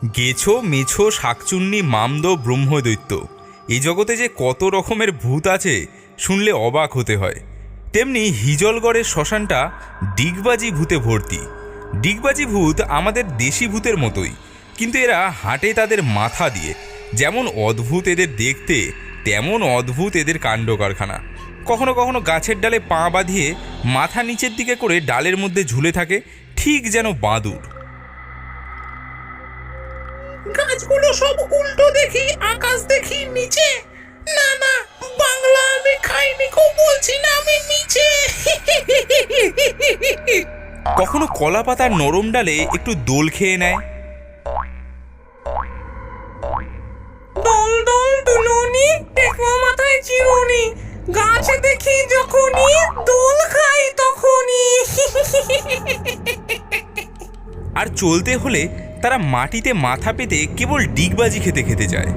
গেছো মেছো শাকচুন্নি মামদ ব্রহ্মদৈত্য, এই জগতে যে কত রকমের ভূত আছে শুনলে অবাক হতে হয়। তেমনি হিজলগড়ের শ্মশানটা ডিগবাজি ভূতে ভর্তি। ডিগবাজি ভূত আমাদের দেশি ভূতের মতোই, কিন্তু এরা হাঁটে তাদের মাথা দিয়ে। যেমন অদ্ভুত এদের দেখতে, তেমন অদ্ভুত এদের কাণ্ড কারখানা। কখনো কখনো গাছের ডালে পা বাঁধিয়ে মাথা নিচের দিকে করে ডালের মধ্যে ঝুলে থাকে, ঠিক যেন বাঁদুর। গাছগুলো সব উল্টো দেখি, আকাশ দেখি নিচে। না না, বাংলা আমি খাইনি, খুব বলছি না আমি নিচে। কখনো কলা পাতার নরম ডালে একটু দোল খেয়ে নেয়। দল দল দুলুনি, দেখো মাথায় চিরুনি, গাছে দেখি যখনই, দোল খাই তখনই। আর চলতে হলে তারা মাটিতে মাথা পেতে কেবল ডিগবাজি খেতে খেতে যায়।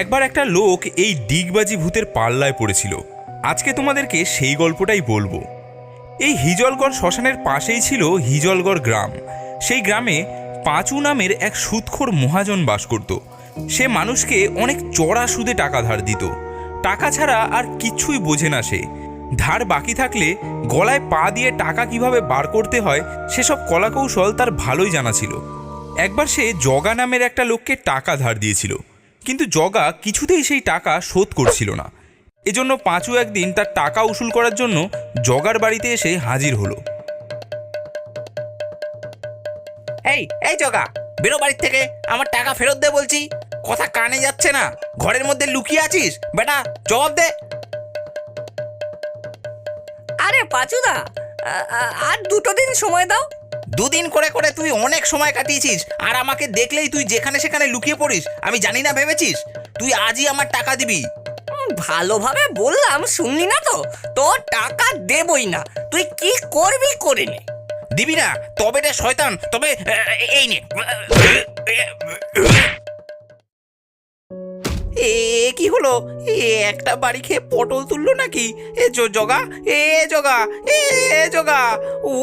একবার একটা লোক এই ডিগবাজি ভূতের পাল্লায় পড়েছিল। আজকে তোমাদেরকে সেই গল্পটাই বলবো। এই হিজলগড় শ্মশানের পাশেই ছিল হিজলগড় গ্রাম। সেই গ্রামে পাঁচু নামের এক সুদখোর মহাজন বাস করত। সে মানুষকে অনেক চড়া সুদে টাকা ধার দিত। টাকা ছাড়া আর কিছুই বোঝে না সে। ধার বাকি থাকলে গলায় পা দিয়ে টাকা কিভাবে বার করতে হয় সেসব কলাকৌশল তার ভালোই জানা ছিল। একবার সে জগা নামের একটা লোককে টাকা ধার দিয়েছিল, কিন্তু জগা কিছুতেই সেই টাকা শোধ করছিল না। এজন্য পাঁচু একদিন তার টাকা উসুল করার জন্য জগার বাড়িতে এসে হাজির হলো। এই এই জগা, বেরো বাড়ির থেকে, আমার টাকা ফেরত দে বলছি। কথা কানে যাচ্ছে না? ঘরের মধ্যে লুকিয়ে আছিস বেটা? জবাব দে। আরে পাচুদা, আর দুটো দিন সময় দাও। দুদিন করে করে তুই অনেক সময় কাটিয়েছিস, আর আমাকে দেখলেই তুই যেখানে সেখানে লুকিয়ে পড়িস। আমি জানি না ভেবেছিস? তুই আজই আমার টাকা দিবি। ভালোভাবে বললাম, শুনলি না তো? তোর টাকা দেবই না, তুই কি করবি করে নে। দিবি না? তবে রে শয়তান, তবে এই নে। এ কি হলো? একটা বাড়ি খেয়ে পটল তুললো নাকি? জগা, জগা, জগা,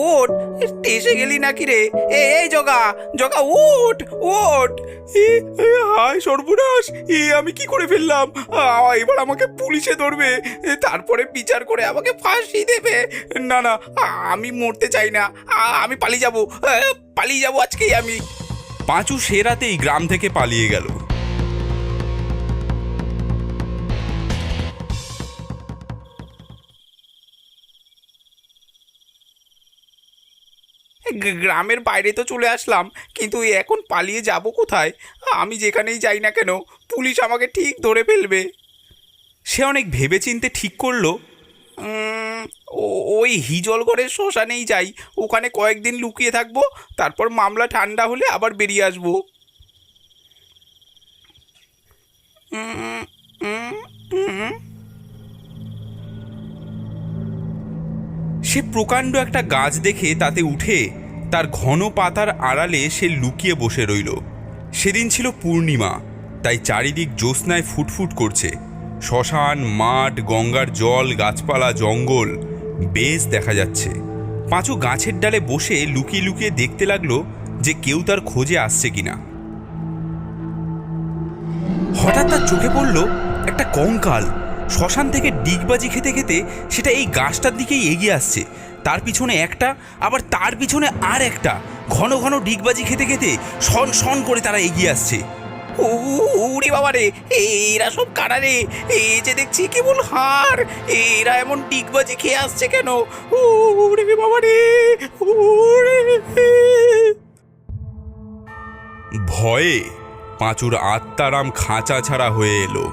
ওঠ। এসে গেলি নাকি রে? এই জগা, জগা, ওঠ ওঠ। হায় সর্বনাশ, আমি কি করে ফেললাম? এবার আমাকে পুলিশে ধরবে, তারপরে বিচার করে আমাকে ফাঁসি দেবে। না না, আমি মরতে চাই না, আমি পালিয়ে যাবো আজকেই আমি। পাঁচু সে রাতেই গ্রাম থেকে পালিয়ে গেল। গ্রামের বাইরে তো চলে আসলাম, কিন্তু এখন পালিয়ে যাব কোথায়? আমি যেখানেই যাই না কেন পুলিশ আমাকে ঠিক ধরে ফেলবে। সে অনেক ভেবেচিন্তে ঠিক করলো ওই হিজলগড়ের শ্মশানেই যাই, ওখানে কয়েকদিন লুকিয়ে থাকবো, তারপর মামলা ঠান্ডা হলে আবার বেরিয়ে আসবো। সে প্রকাণ্ড একটা গাছ দেখে তাতে উঠে তার ঘন পাতার আড়ালে সে লুকিয়ে বসে রইল। সেদিন ছিল পূর্ণিমা, তাই চারিদিক জ্যোৎস্নায় ফুটফুট করছে। শ্মশান, মাঠ, গঙ্গার জল, গাছপালা, জঙ্গল বেশ দেখা যাচ্ছে। পাঁচু গাছের ডালে বসে লুকিয়ে লুকিয়ে দেখতে লাগলো যে কেউ তার খোঁজে আসছে কিনা। হঠাৎ তার চোখে পড়ল একটা কঙ্কাল। শ্মশান থেকে ডিগবাজি খেতে খেতে সেটা এই গাছটার দিকেই এগিয়ে আসছে। তার পিছনে একটা, আবার তার পিছনে আর একটা। ঘন ঘন ডিগবাজি খেতে খেতে শন শন করে তারা এগিয়ে আসছে। উড়ি বাবা রে, এরা সব কারা রে? এই যে দেখছি কেবল হাড়, এরা এমন ডিগবাজি খেয়ে আসছে কেন? উড়ি বাবা রে, ভয়ে পাঁচুর আত্মারাম খাঁচা ছাড়া হয়ে এলো।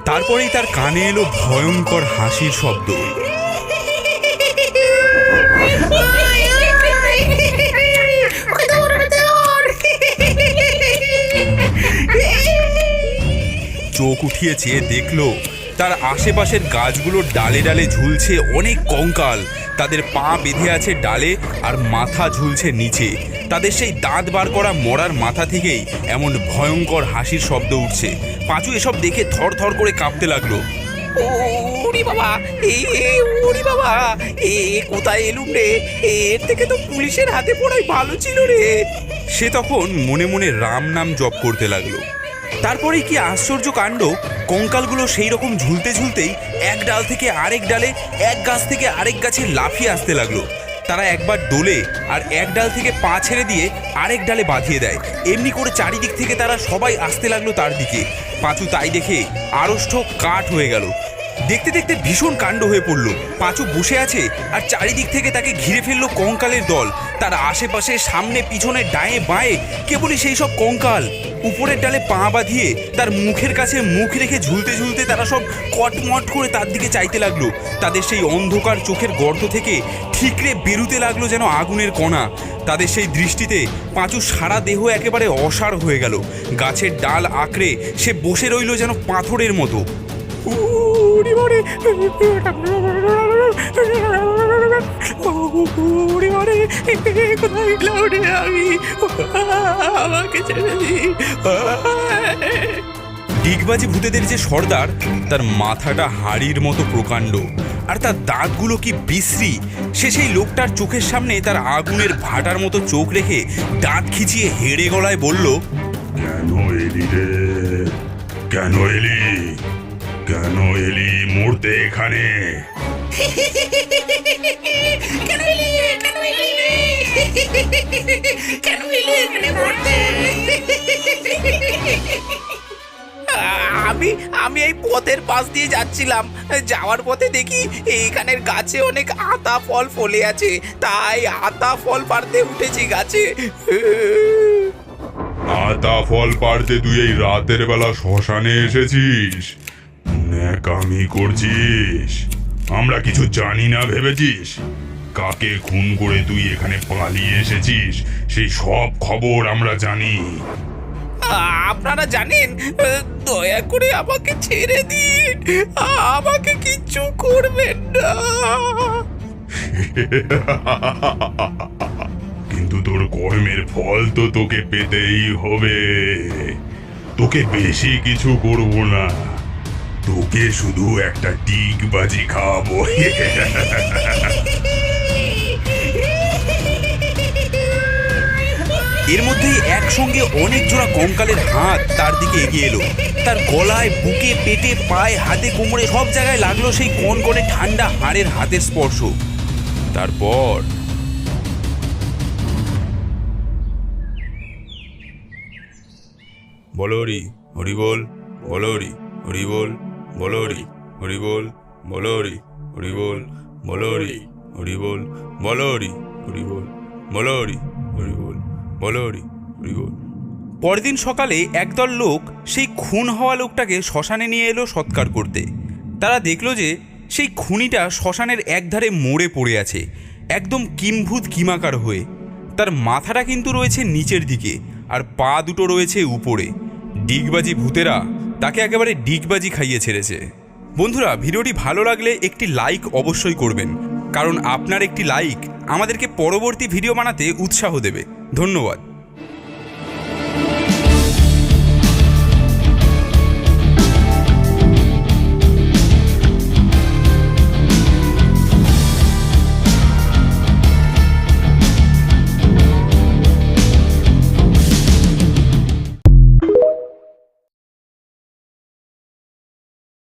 তারপরেই তার কানে এলো ভয়ঙ্কর হাসির শব্দ। চোখ উঠিয়ে চেয়ে দেখলো তার আশেপাশের গাছগুলোর ডালে ডালে ঝুলছে অনেক কঙ্কাল। তাদের পা বেঁধে আছে ডালে আর মাথা ঝুলছে নিচে। তাদের সেই দাঁত বার করা মরার মাথা থেকেই এমন ভয়ঙ্কর হাসির শব্দ উঠছে। পাঁচু এসব দেখে থর থর করে কাঁপতে লাগলো। ওরে বাবা, ওরে বাবা, কোথায় এলুম রে? এর থেকে তো পুলিশের হাতে পড়াই ভালো ছিল রে। সে তখন মনে মনে রাম নাম জপ করতে লাগলো। তারপরে কি আশ্চর্য কাণ্ড, কঙ্কালগুলো সেই রকম ঝুলতে ঝুলতেই এক ডাল থেকে আরেক ডালে, এক গাছ থেকে আরেক গাছে লাফিয়ে আসতে লাগলো। তারা একবার দোলে আর এক ডাল থেকে পা ছেড়ে দিয়ে আরেক ডালে বাঁধিয়ে দেয়। এমনি করে চারিদিক থেকে তারা সবাই আসতে লাগলো তার দিকে। পাঁচু তাই দেখে আড়ষ্ট কাঠ হয়ে গেল। দেখতে দেখতে ভীষণ কাণ্ড হয়ে পড়ল। পাঁচু বসে আছে আর চারিদিক থেকে তাকে ঘিরে ফেললো কঙ্কালের দল। তার আশেপাশে, সামনে, পিছনে, ডায়ে বাঁয়ে কেবলই সেই সব কঙ্কাল। উপরের ডালে পা বাঁধিয়ে তার মুখের কাছে মুখ রেখে ঝুলতে ঝুলতে তারা সব কটমট করে তার দিকে চাইতে লাগলো। তাদের সেই অন্ধকার চোখের গর্ত থেকে ঠিকরে বেরুতে লাগলো যেন আগুনের কণা। তাদের সেই দৃষ্টিতে পাঁচুর সারা দেহ একেবারে অসাড় হয়ে গেল। গাছের ডাল আঁকড়ে সে বসে রইল যেন পাথরের মতো। ডিগবাজি ভূতেদের যে সর্দার, তার মাথাটা হাড়ির মতো প্রকাণ্ড আর তার দাঁতগুলো কি বিশ্রী। সে সেই লোকটার চোখের সামনে তার আগুনের ভাটার মতো চোখ রেখে দাঁত খিচিয়ে হেড়ে গলায় বলল, কেন এলি রে? কেন এলি? কেন এলি মরতে এখানে? কেন এলি এখানে মরতে? আমি এই পথের পাশ দিয়ে যাচ্ছিলাম। যাওয়ার পথে দেখি এইখানের গাছে অনেক আতা ফল ফলে আছে, তাই আতা ফল পাড়তে উঠেছি গাছে। আতা ফল পাড়তে তুই এই রাতের বেলা শ্মশানে এসেছিস? ন্যাকামি করছিস? আমরা কিছু জানি না ভেবেছিস? কাকে খুন করে তুই এখানে পালিয়ে এসেছিস সেই সব খবর আমরা জানি। আপনারা জানেন, দয়া করে আমাকে ছেড়ে দিন, আমাকে কিচ্ছু করবেন না। কিন্তু তোর কর্মের ফল তো তোকে পেতেই হবে। তোকে বেশি কিছু করব না, তোকে শুধু একটা ডিগবাজি খাওয়াবো। এর মধ্যেই একসঙ্গে অনেক জোড়া কঙ্কালের হাত তার দিকে এগিয়ে এলো। তার গলায়, বুকে, পেটে, পায়ে, হাতে, কোমরে সব জায়গায় লাগলো সেই কনকনে ঠান্ডা হাড়ের হাতের স্পর্শ। তারপর বলো হরি হরি বল, বলো হরি হরি বল, বলো হরি হরি বল, বলো হরি হরি বল, বলো হরি হরি বল, বলো হরি হরি বল, বলো হরি হরি বল, বলো হরি হরি বল। পরদিন সকালে একদল লোক সেই খুন হওয়া লোকটাকে শ্মশানে নিয়ে এলো সৎকার করতে। তারা দেখলো যে সেই খুনিটা শ্মশানের একধারে মরে পড়ে আছে, একদম কিম্ভূত কিমাকার হয়ে। তার মাথাটা কিন্তু রয়েছে নিচের দিকে আর পা দুটো রয়েছে উপরে। ডিগবাজি ভূতেরা তাকে একেবারে ডিগবাজি খাইয়ে ছেড়েছে। বন্ধুরা, ভিডিওটি ভালো লাগলে একটি লাইক অবশ্যই করবেন, কারণ আপনার একটি লাইক আমাদেরকে পরবর্তী ভিডিও বানাতে উৎসাহ দেবে। ধন্যবাদ।